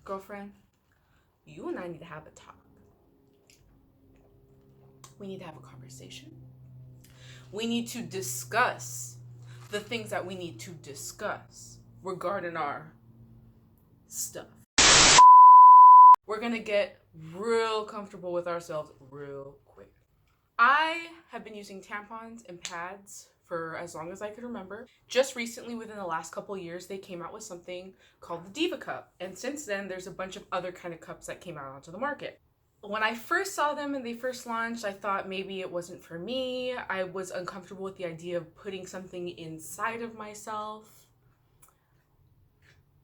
Girlfriend, you and I need to have a talk. We need to have a conversation. We need to discuss the things that we need to discuss regarding our stuff. We're gonna get real comfortable with ourselves real quick. I have been using tampons and pads for as long as I could remember. Just recently, within the last couple years, they came out with something called the Diva Cup. And since then, there's a bunch of other kind of cups that came out onto the market. When I first saw them and they first launched, I thought maybe it wasn't for me. I was uncomfortable with the idea of putting something inside of myself.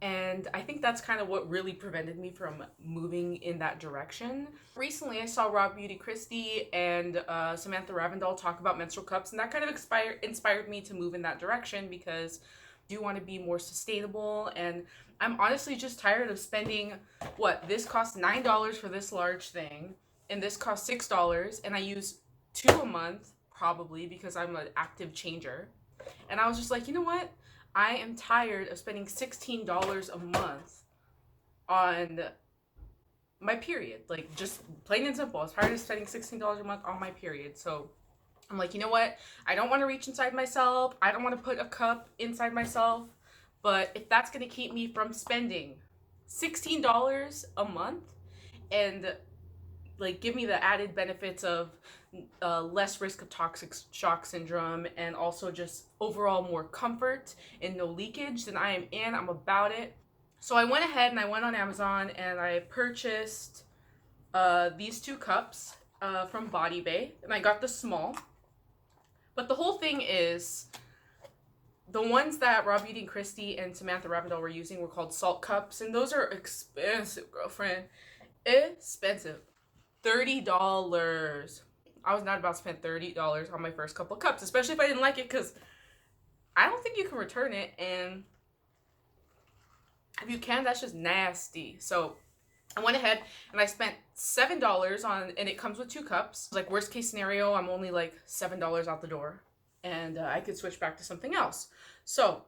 And I think that's kind of what really prevented me from moving in that direction. Recently, I saw Raw Beauty Christie and Samantha Ravindal talk about menstrual cups, and that kind of inspired me to move in that direction because I do want to be more sustainable. And I'm honestly just tired of spending, this costs $9 for this large thing, and this costs $6, and I use 2 a month, probably, because I'm an active changer. And I was just like, you know what? I am tired of spending $16 a month on my period. Like, just plain and simple. I was tired of spending $16 a month on my period. So I'm like, you know what? I don't want to reach inside myself. I don't want to put a cup inside myself. But if that's going to keep me from spending $16 a month and like give me the added benefits of less risk of toxic shock syndrome and also just overall more comfort and no leakage, then I am in. I'm about it. So I went ahead and I went on Amazon and I purchased these 2 cups from Body Bay, and I got the small. But the whole thing is, the ones that Raw Beauty Christie and Samantha Ravindal were using were called salt cups, and those are expensive, girlfriend. Expensive. $30. I was not about to spend $30 on my first couple of cups, especially if I didn't like it, because I don't think you can return it, and if you can, that's just nasty. So I went ahead and I spent $7 on, and it comes with 2 cups. Like, worst case scenario, I'm only like $7 out the door, and I could switch back to something else. So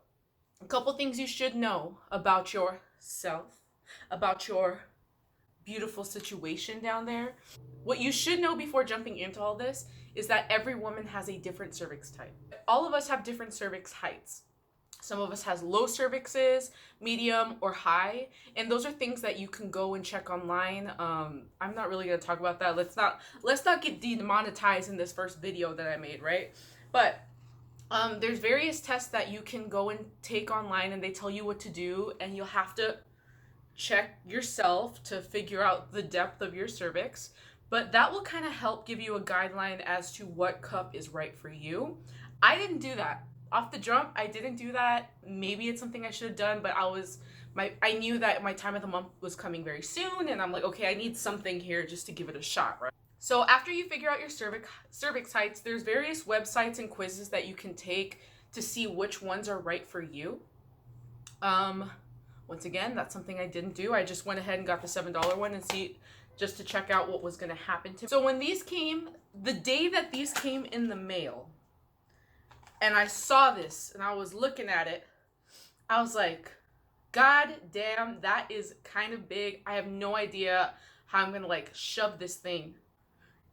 a couple things you should know about yourself, about your beautiful situation down there. What you should know before jumping into all this is that every woman has a different cervix type. All of us have different cervix heights. Some of us has low cervixes, medium, or high, and those are things that you can go and check online. I'm not really going to talk about that. Let's not get demonetized in this first video that I made, right? But there's various tests that you can go and take online, and they tell you what to do, and you'll have to check yourself to figure out the depth of your cervix. But that will kind of help give you a guideline as to what cup is right for you. I didn't do that. Off the jump, I didn't do that. Maybe it's something I should have done, but I knew that my time of the month was coming very soon, and I'm like, okay, I need something here just to give it a shot, right? So after you figure out your cervix heights, there's various websites and quizzes that you can take to see which ones are right for you. Once again, that's something I didn't do. I just went ahead and got the $7 one and just to check out what was going to happen to me. So when these came, the day that these came in the mail, and I saw this and I was looking at it, I was like, God damn, that is kind of big. I have no idea how I'm going to like shove this thing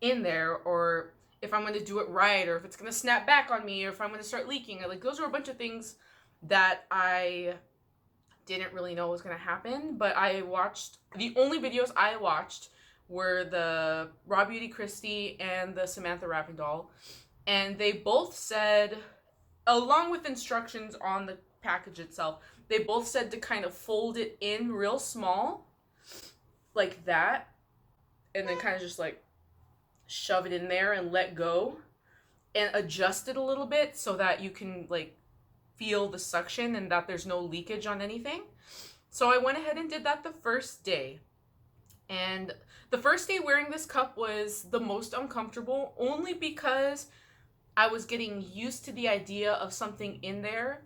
in there, or if I'm going to do it right, or if it's going to snap back on me, or if I'm going to start leaking. Like, those are a bunch of things that I didn't really know was going to happen. But the only videos I watched were the Raw Beauty Christie and the Samantha Ravindal, and they both said, along with instructions on the package itself, they both said to kind of fold it in real small, like that, and then kind of just like shove it in there and let go, and adjust it a little bit so that you can like feel the suction and that there's no leakage on anything. So I went ahead and did that the first day. And the first day wearing this cup was the most uncomfortable, only because I was getting used to the idea of something in there.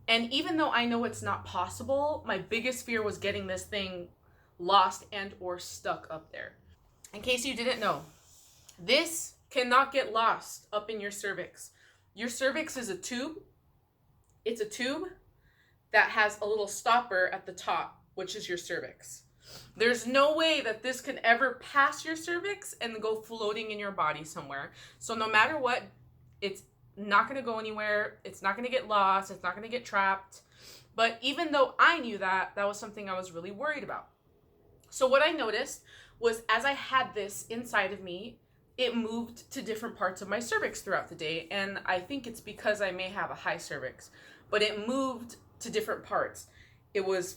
And even though I know it's not possible, my biggest fear was getting this thing lost and or stuck up there. In case you didn't know, this cannot get lost up in your cervix. Your cervix is a tube. It's a tube that has a little stopper at the top, which is your cervix. There's no way that this can ever pass your cervix and go floating in your body somewhere. So no matter what, it's not going to go anywhere. It's not going to get lost. It's not going to get trapped. But even though I knew that, that was something I was really worried about. So what I noticed was as I had this inside of me, it moved to different parts of my cervix throughout the day. And I think it's because I may have a high cervix, but it moved to different parts. It was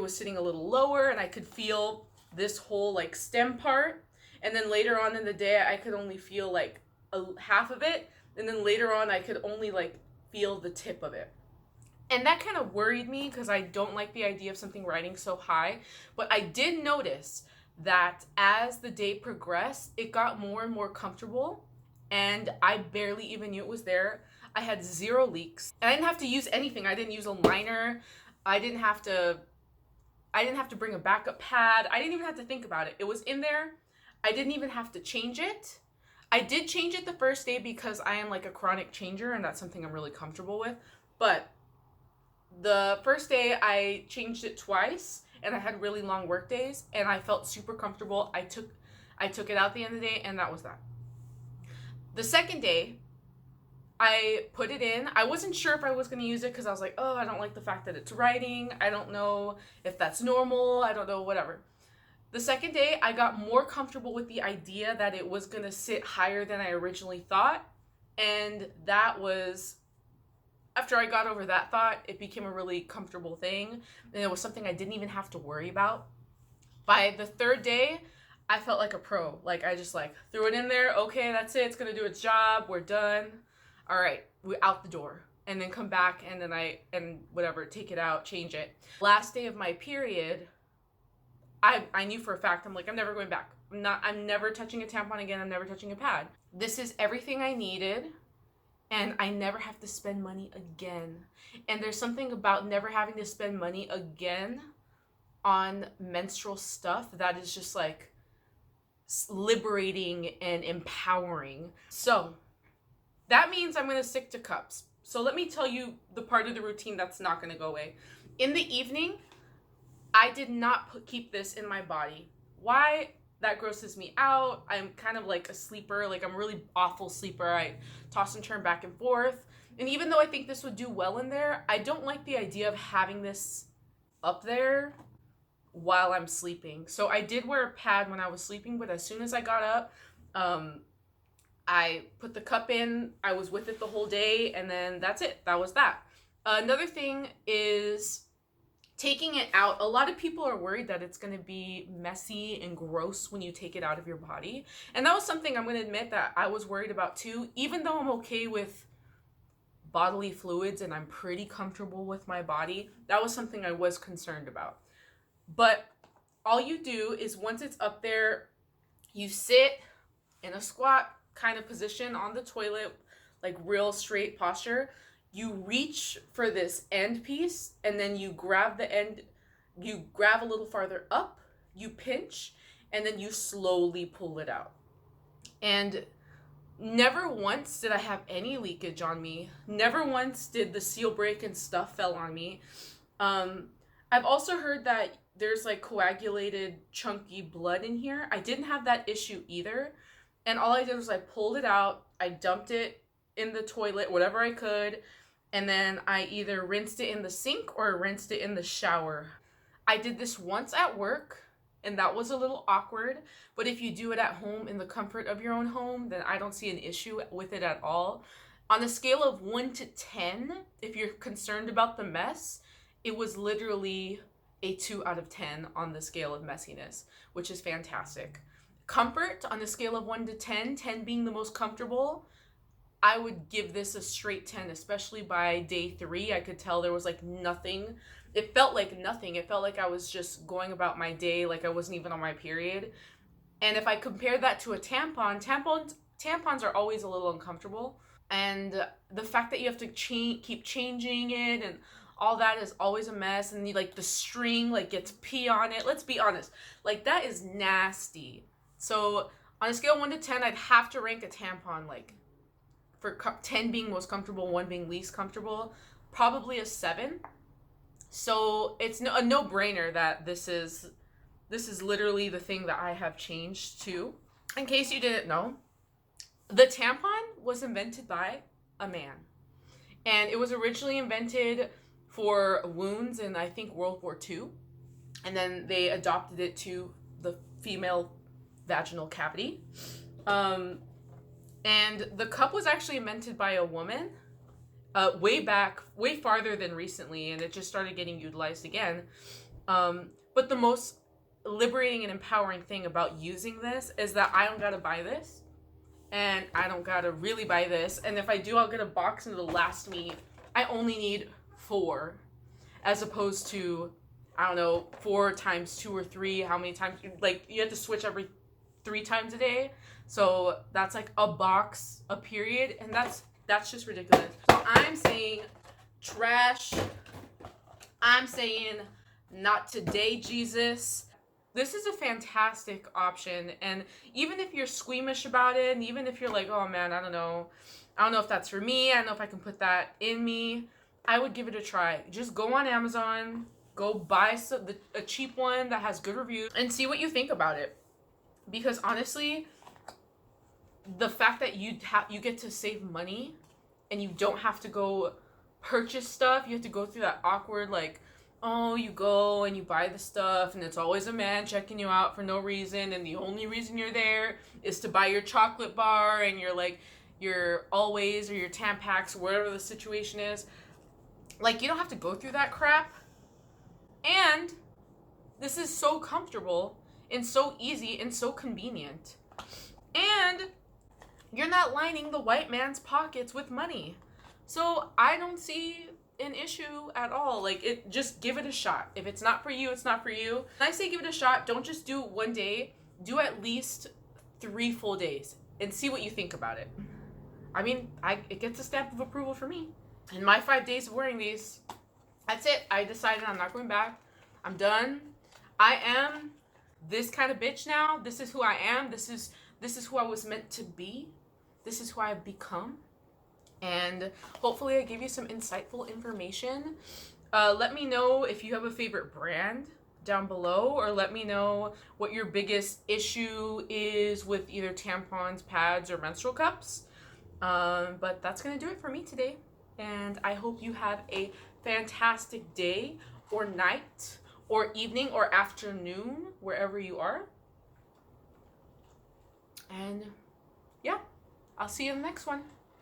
sitting a little lower and I could feel this whole like stem part. And then later on in the day, I could only feel like half of it. And then later on, I could only like feel the tip of it. And that kind of worried me because I don't like the idea of something riding so high. But I did notice that as the day progressed, it got more and more comfortable. And I barely even knew it was there. I had 0 leaks. And I didn't have to use anything. I didn't use a liner. I didn't have to bring a backup pad. I didn't even have to think about it. It was in there. I didn't even have to change it. I did change it the first day because I am like a chronic changer and that's something I'm really comfortable with. But the first day I changed it twice and I had really long work days and I felt super comfortable. I took it out at the end of the day and that was that. The second day, I put it in. I wasn't sure if I was going to use it because I was like, oh, I don't like the fact that it's riding. I don't know if that's normal. I don't know, whatever. The second day, I got more comfortable with the idea that it was going to sit higher than I originally thought. And that was, after I got over that thought, it became a really comfortable thing. And it was something I didn't even have to worry about. By the third day, I felt like a pro. Like I just like threw it in there. Okay, that's it. It's going to do its job. We're done. All right, we're out the door. And then come back and then take it out, change it. Last day of my period, I knew for a fact, I'm like, I'm never going back. I'm never touching a tampon again. I'm never touching a pad. This is everything I needed. And I never have to spend money again. And there's something about never having to spend money again on menstrual stuff that is just like liberating and empowering. So that means I'm going to stick to cups. So let me tell you the part of the routine that's not going to go away. In the evening, I did not keep this in my body. Why? That grosses me out. I'm kind of like a sleeper. Like I'm a really awful sleeper. I toss and turn back and forth. And even though I think this would do well in there, I don't like the idea of having this up there while I'm sleeping. So I did wear a pad when I was sleeping, but as soon as I got up, I put the cup in. I was with it the whole day, and then that's it. That was that. Another thing is taking it out. A lot of people are worried that it's going to be messy and gross when you take it out of your body. And that was something I'm going to admit that I was worried about too. Even though I'm okay with bodily fluids and I'm pretty comfortable with my body, that was something I was concerned about. But all you do is once it's up there, you sit in a squat kind of position on the toilet, like real straight posture. You reach for this end piece and then you grab the end, you grab a little farther up, you pinch, and then you slowly pull it out. And never once did I have any leakage on me. Never once did the seal break and stuff fell on me. I've also heard that there's like coagulated chunky blood in here. I didn't have that issue either. And all I did was I pulled it out, I dumped it in the toilet, whatever I could, and then I either rinsed it in the sink or rinsed it in the shower. I did this once at work, and that was a little awkward, but if you do it at home in the comfort of your own home, then I don't see an issue with it at all. On a scale of 1 to 10, if you're concerned about the mess, it was literally a 2 out of 10 on the scale of messiness, which is fantastic. Comfort, on a scale of 1 to 10, 10 being the most comfortable, I would give this a straight 10, especially by day 3. I could tell there was like nothing. It felt like nothing. It felt like I was just going about my day, like I wasn't even on my period. And if I compare that to a tampons are always a little uncomfortable. And the fact that you have to keep changing it and all that is always a mess. And like the string like gets pee on it. Let's be honest. Like that is nasty. So on a scale of 1 to 10, I'd have to rank a tampon like for 10 being most comfortable, 1 being least comfortable, probably a 7. So it's a no-brainer that this is literally the thing that I have changed to. In case you didn't know, the tampon was invented by a man. And it was originally invented for wounds in, I think, World War II. And then they adopted it to the female vaginal cavity. And the cup was actually invented by a woman way back, way farther than recently, and it just started getting utilized again. But the most liberating and empowering thing about using this is that I don't gotta buy this, and I don't gotta really buy this, and if I do, I'll get a box and it'll last me. I only need 4, as opposed to, I don't know, 4 times 2 or 3. How many times? Like, you have to switch every 3 times a day, so that's like a box a period, and that's just ridiculous. So I'm saying trash. I'm saying not today, Jesus. This is a fantastic option, and even if you're squeamish about it, and even if you're like, oh man, I don't know if that's for me, I don't know if I can put that in me, I would give it a try. Just go on Amazon, go buy a cheap one that has good reviews, and see what you think about it. Because honestly, the fact that you get to save money, and you don't have to go purchase stuff, you have to go through that awkward, like, oh, you go and you buy the stuff and it's always a man checking you out for no reason, and the only reason you're there is to buy your chocolate bar and your Always or your Tampax, whatever the situation is. Like, you don't have to go through that crap. And this is so comfortable and so easy and so convenient. And you're not lining the white man's pockets with money. So I don't see an issue at all. Like, just give it a shot. If it's not for you, it's not for you. When I say give it a shot, don't just do 1 day. Do at least 3 full days and see what you think about it. I mean, it gets a stamp of approval for me. In my 5 days of wearing these, that's it. I decided I'm not going back. I'm done. I am this kind of bitch now. This is who I am. This is who I was meant to be. This is who I've become. And hopefully I gave you some insightful information. Let me know if you have a favorite brand down below, or let me know what your biggest issue is with either tampons, pads, or menstrual cups. But that's gonna do it for me today. And I hope you have a fantastic day or night or evening or afternoon, wherever you are. And yeah, I'll see you in the next one.